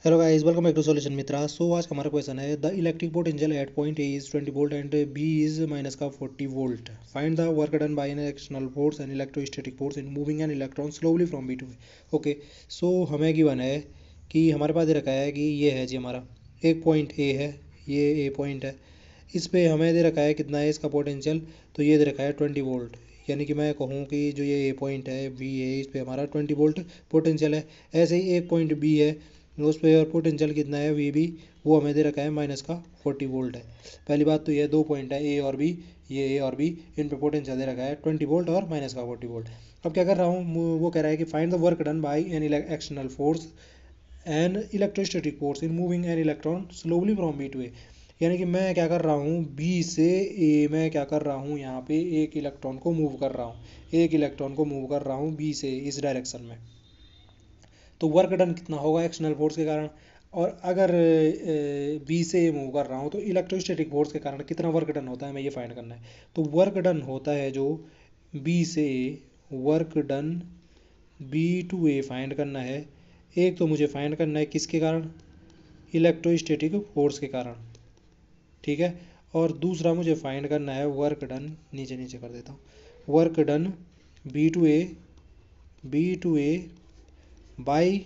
Hello guys, welcome back to solution Mitra. So आज का हमारा क्वेश्चन है the electric potential at point A is 20 volt and B is minus का 40 volt. Find the work done by an external force and electrostatic force in moving an electron slowly from B to A. Okay, so हमें given है कि हमारे पास दे रखा है कि ये है जी हमारा एक पॉइंट ए है, ये ए पॉइंट है। इस पे हमें दे रखा है कितना है इसका पोटेंशियल, तो ये दे रखा है 20 वोल्ट। यानी कि मैं कहूँ कि जो ये ए पॉइंट है वी है, इस पे हमारा 20 वोल्ट पोटेंशियल है। ऐसे ही एक पॉइंट बी है, उस पर पोटेंशियल कितना है वी बी, वो हमें दे रखा है माइनस का 40 वोल्ट है। पहली बात तो ये दो पॉइंट है ए और बी, ये ए और बी, इन पे पोटेंशियल दे रखा है 20 वोल्ट और माइनस का 40 वोल्ट। अब क्या कर रहा हूँ, वो कह रहा है कि find the work done by an external force and electrostatic force in moving an electron slowly from B to A. यानी कि मैं क्या कर रहा हूँ, बी से ए में क्या कर रहा हूँ, यहाँ पे एक इलेक्ट्रॉन को मूव कर रहा हूँ, एक इलेक्ट्रॉन को मूव कर रहा हूँ बी से इस डायरेक्शन में। तो वर्क डन कितना होगा एक्सटर्नल फोर्स के कारण। और अगर बी से मूव कर रहा हूँ तो इलेक्ट्रोस्टैटिक फोर्स के कारण कितना वर्क डन होता है, हमें ये फाइंड करना है। तो वर्क डन होता है जो बी से work done B to A find करना है। एक तो मुझे फाइंड करना है किसके कारण, इलेक्ट्रोस्टैटिक फोर्स के कारण, ठीक है। और दूसरा मुझे फाइंड करना है वर्क डन, नीचे नीचे कर देता हूँ, work done B to A, B to A by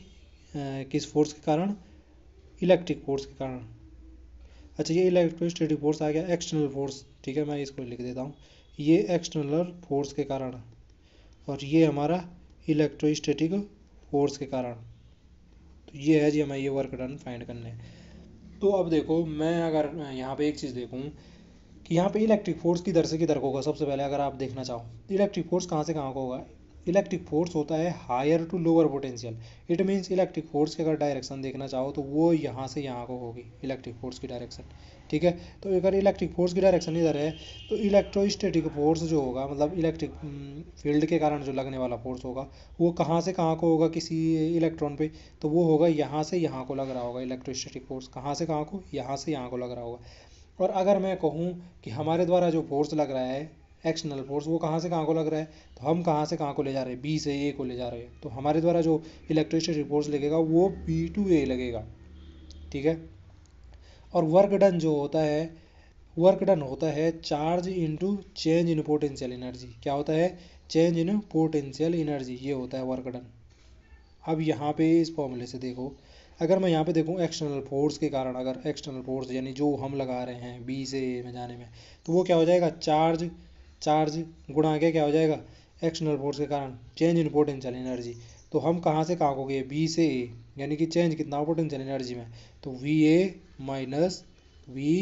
किस फोर्स के कारण, इलेक्ट्रिक फोर्स के कारण। अच्छा, ये इलेक्ट्रोस्टैटिक फोर्स आ गया एक्सटर्नल फोर्स, ठीक है, मैं इसको लिख देता हूँ, ये एक्सटर्नल फोर्स के कारण और ये हमारा इलेक्ट्रोस्टैटिक फोर्स के कारण। तो ये है जी हमें ये वर्क डन फाइंड करने हैं। तो अब देखो, मैं अगर यहाँ पे एक चीज़ देखूँ कि यहाँ पे इलेक्ट्रिक फोर्स किधर से किधर को होगा। सबसे पहले अगर आप देखना चाहो इलेक्ट्रिक फोर्स कहाँ से कहाँ को होगा, इलेक्ट्रिक फोर्स होता है higher to lower potential. It means electric force की अगर डायरेक्शन देखना चाहो तो वो यहाँ से यहाँ को होगी इलेक्ट्रिक फोर्स की डायरेक्शन, ठीक है। तो अगर इलेक्ट्रिक फोर्स की डायरेक्शन इधर है तो इलेक्ट्रोस्टैटिक फोर्स जो होगा, मतलब इलेक्ट्रिक फील्ड के कारण जो लगने वाला फोर्स होगा, वो कहाँ से कहाँ को होगा किसी इलेक्ट्रॉन पे, तो वो होगा यहाँ से यहाँ को लग रहा होगा। इलेक्ट्रोस्टैटिक फोर्स कहाँ से कहाँ को, यहाँ से यहाँ को लग रहा होगा। और अगर मैं कहूँ कि हमारे द्वारा जो फोर्स लग रहा है एक्सटर्नल फोर्स, वो कहाँ से कहाँ को लग रहा है, तो हम कहाँ से कहाँ को ले जा रहे हैं, बी से ए को ले जा रहे हैं। तो हमारे द्वारा जो इलेक्ट्रोस्टैटिक फोर्स लगेगा वो बी टू ए लगेगा, ठीक है। और वर्क डन जो होता है, वर्क डन होता है charge into change in potential energy. क्या होता है, चेंज इन पोटेंशियल एनर्जी, ये होता है वर्क डन। अब यहाँ पे इस फॉर्मूले से देखो, अगर मैं यहाँ पे देखूँ एक्सटर्नल फोर्स के कारण, अगर एक्सटर्नल फोर्स यानी जो हम लगा रहे हैं बी से ए में जाने में, तो वो क्या हो जाएगा, चार्ज, चार्ज गुणा के क्या हो जाएगा, एक्सटर्नल फोर्स के कारण चेंज इन पोटेंशियल एनर्जी। तो हम कहाँ से कहाँ को गए, बी से ए, यानी कि चेंज कितना हो पोटेंशियल एनर्जी में, तो V A minus V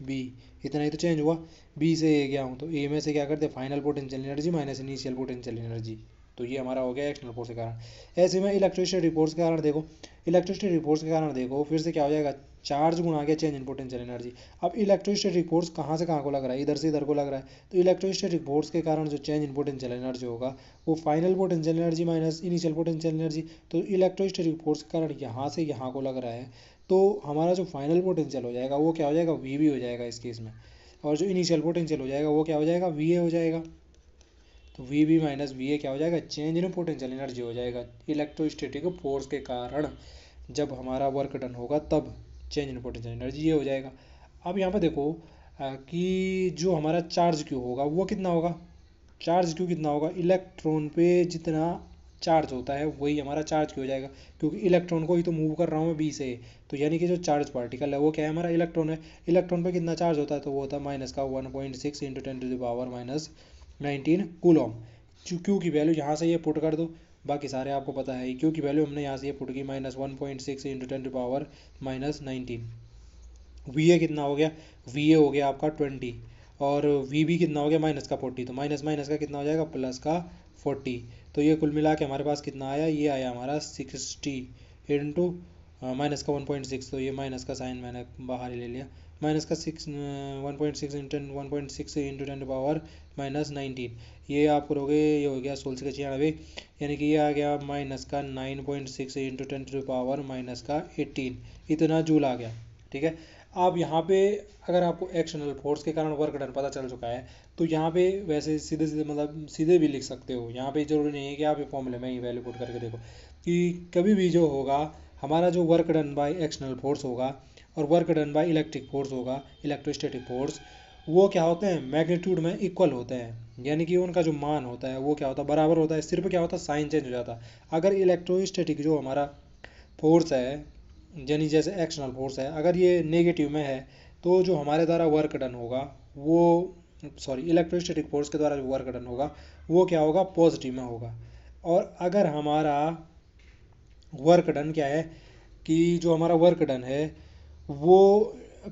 B, इतना ही तो चेंज हुआ। बी से ए गया हूँ तो ए में से क्या करते, final potential energy minus initial potential energy. तो ये हमारा हो गया एक्सटर्नल फोर्स के कारण। ऐसे में इलेक्ट्रोस्टैटिक फोर्स के कारण देखो, इलेक्ट्रोस्टैटिक फोर्स के कारण देखो फिर से क्या हो जाएगा, चार्ज गुणा के चेंज इन पोटेंशियल एनर्जी। अब इलेक्ट्रोस्टैटिक फोर्स कहाँ से कहाँ को लग रहा है, इधर से इधर को लग रहा है। तो इलेक्ट्रोस्टैटिक फोर्स के कारण जो चेंज इन पोटेंशियल एनर्जी होगा वो final potential energy minus initial potential energy. तो इलेक्ट्रोस्टैटिक फोर्स के कारण यहाँ से यहाँ को लग रहा है, तो हमारा जो फाइनल पोटेंशियल हो जाएगा वो क्या हो जाएगा, वी बी हो जाएगा इस केस में। और जो इनिशियल पोटेंशियल हो जाएगा वो क्या हो जाएगा, वी ए हो जाएगा। तो V B minus V A क्या हो जाएगा, चेंज इन पोटेंशियल एनर्जी हो जाएगा इलेक्ट्रोस्टैटिक फोर्स के कारण। जब हमारा वर्क डन होगा तब चेंज इन पोटेंशियल एनर्जी ये हो जाएगा। अब यहाँ पे देखो कि जो हमारा चार्ज क्यू होगा वो कितना होगा, चार्ज क्यू कितना होगा, इलेक्ट्रॉन पे जितना चार्ज होता है वही हमारा चार्ज क्यू हो जाएगा, क्योंकि इलेक्ट्रॉन को ही तो मूव कर रहा हूँ मैं बी से। तो यानी कि जो चार्ज पार्टिकल है वो क्या है, हमारा इलेक्ट्रॉन है। इलेक्ट्रॉन पे कितना चार्ज होता है, तो वो होता है माइनस का 1.6 इंटू 10⁻⁻ माइनस 19 कूलॉम। क्यू की वैल्यू यहाँ से ये पुट कर दो, बाकी सारे आपको पता है। क्यू की वैल्यू हमने यहाँ से ये पुट की माइनस 1.6 इंटू 10⁻⁻19। वी ए कितना हो गया, वी ए हो गया आपका 20, और वी बी कितना हो गया माइनस का 40। तो माइनस माइनस का कितना हो जाएगा, प्लस का 40। तो ये कुल मिला के हमारे पास कितना आया, ये आया हमारा 60 इंटू माइनस का 1.6। तो ये माइनस का साइन मैंने बाहर ही ले लिया, माइनस का 1.6 इंटू 1.6 इंटू 10⁻⁻19। ये आप करोगे ये हो गया 16 का 96, यानी कि ये आ गया माइनस का 9.6 इंटू 10⁻⁻18, इतना जूल आ गया, ठीक है। अब यहाँ पे अगर आपको एक्सटर्नल फोर्स के कारण वर्क डन पता चल चुका है, तो यहाँ पे वैसे सीधे सीधे मतलब सीधे भी लिख सकते हो। यहाँ पे जरूरी नहीं है कि आप ये फॉर्मूले में ही वैल्यू पुट करके देखो, कि कभी भी जो होगा हमारा जो work done by external force होगा और work done by electric force होगा, इलेक्ट्रोस्टैटिक फोर्स, वो क्या होते हैं, मैग्नीट्यूड में इक्वल होते हैं, यानी कि उनका जो मान होता है वो क्या होता है, बराबर होता है। सिर्फ क्या होता है, साइन चेंज हो जाता है। अगर इलेक्ट्रोस्टैटिक जो हमारा फोर्स है, यानी जैसे एक्सटर्नल फोर्स है, अगर ये नेगेटिव में है तो जो हमारे द्वारा वर्क डन होगा वो, सॉरी, इलेक्ट्रोस्टैटिक फोर्स के द्वारा जो वर्क डन होगा वो क्या होगा, पॉजिटिव में होगा। और अगर हमारा वर्क डन क्या है कि जो हमारा वर्क डन है वो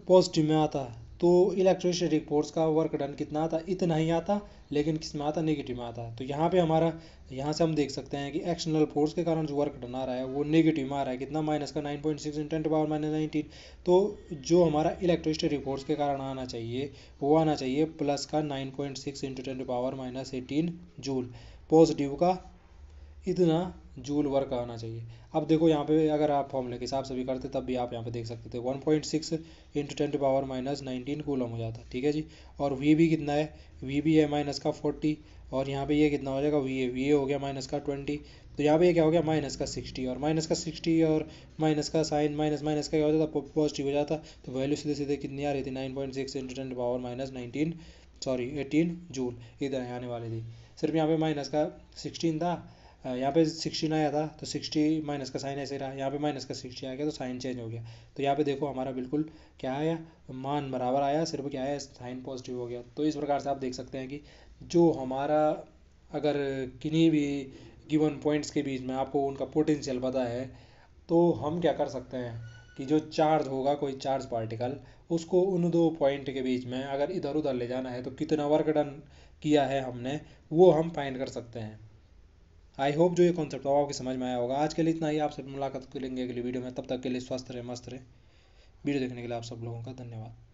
पॉजिटिव में आता, तो इलेक्ट्रोस्टैटिक फोर्स का वर्क डन कितना आता, इतना ही आता, लेकिन किस में आता, नेगेटिव में आता। तो यहाँ पे हमारा, यहाँ से हम देख सकते हैं कि एक्सटर्नल फोर्स के कारण जो वर्क डन आ रहा है वो नेगेटिव में आ रहा है, कितना, माइनस का 9.6 × 10⁻⁻19। तो जो हमारा इलेक्ट्रोस्टैटिक फोर्स के कारण आना चाहिए वो आना चाहिए प्लस का 9.6 × 10⁻⁻18 जूल, पॉजिटिव का इतना जूल वर्क आना चाहिए। अब देखो यहाँ पे अगर आप फॉर्मूले के हिसाब से भी करते तब भी आप यहाँ पे देख सकते थे 1.6 × 10⁻⁻19 कूलम हो जाता, ठीक है जी। और वी भी कितना है, वी भी है माइनस का 40, और यहाँ पे ये कितना हो जाएगा, वी ए हो गया माइनस का 20। तो यहाँ पे ये क्या हो गया, माइनस का 60, और माइनस का 60 और माइनस का साइन माइनस माइनस का क्या हो जाता, पॉजिटिव हो जाता। तो वैल्यू सीधे सीधे कितनी आ रही थी, 9.6 × 10⁻⁻19, सॉरी 18 जूल इधर आने वाली थी। सिर्फ यहाँ पे माइनस का 16 था, यहाँ पे 16 आया था, तो 60 माइनस का साइन ऐसे रहा, यहाँ पे माइनस का 60 आ गया तो साइन चेंज हो गया। तो यहाँ पे देखो हमारा बिल्कुल क्या आया, मान बराबर आया, सिर्फ क्या है, साइन पॉजिटिव हो गया। तो इस प्रकार से आप देख सकते हैं कि जो हमारा, अगर किन्हीं भी गिवन पॉइंट्स के बीच में आपको उनका पोटेंशियल पता है तो हम क्या कर सकते हैं कि जो चार्ज होगा, कोई चार्ज पार्टिकल, उसको उन दो पॉइंट के बीच में अगर इधर उधर ले जाना है तो कितना वर्क डन किया है हमने, वो हम फाइंड कर सकते हैं। आई होप जो ये कॉन्सेप्ट हो आपकी समझ में आया होगा। आज के लिए इतना ही, आपसे मुलाकात करेंगे अगली वीडियो में, तब तक के लिए स्वस्थ रहे, मस्त रहे। वीडियो देखने के लिए आप सब लोगों का धन्यवाद।